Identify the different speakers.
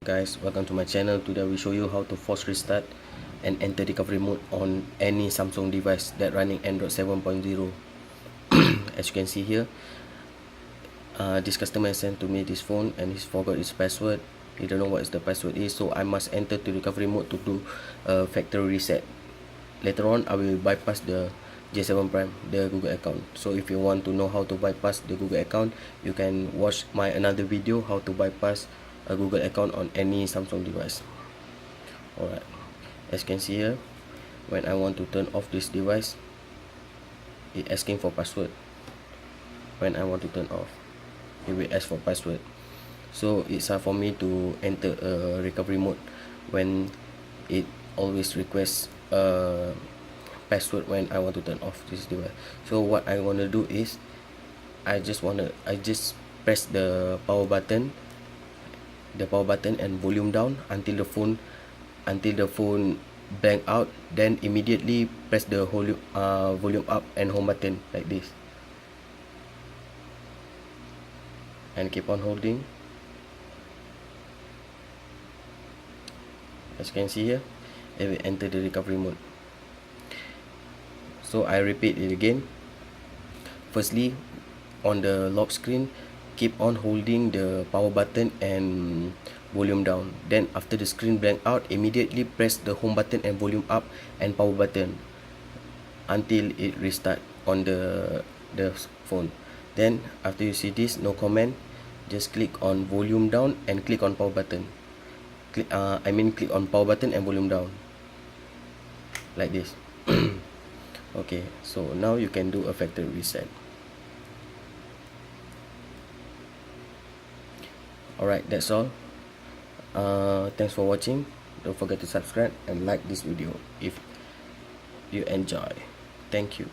Speaker 1: Guys, welcome to my channel. Today I will show you how to force restart and enter recovery mode on any Samsung device that running Android 7.0. As you can see here, this customer has sent to me this phone and he forgot his password. He don't know what the password is, so I must enter to recovery mode to do a factory reset. Later on, I will bypass the J7 Prime, the Google account. So if you want to know how to bypass the Google account, you can watch my another video how to bypass a Google account on any Samsung device. Alright, as you can see here, when I want to turn off this device, it asking for password. When I want to turn off, it will ask for password. So it's hard for me to enter a recovery mode when it always requests a password when I want to turn off this device. So what I want to do is I just press the power button and volume down until the phone blank out, then immediately press the volume up and home button like this, and keep on holding. As you can see here, it will enter the recovery mode. So I repeat it again. Firstly, on the lock screen, keep on holding the power button and volume down. Then after the screen blank out, immediately press the home button and volume up and power button until it restart on the phone. Then after you see this, no comment, just click on volume down and click on power button. Click on power button and volume down like this. Okay, so now you can do a factory reset. Alright, that's all. Thanks for watching. Don't forget to subscribe and like this video if you enjoy. Thank you.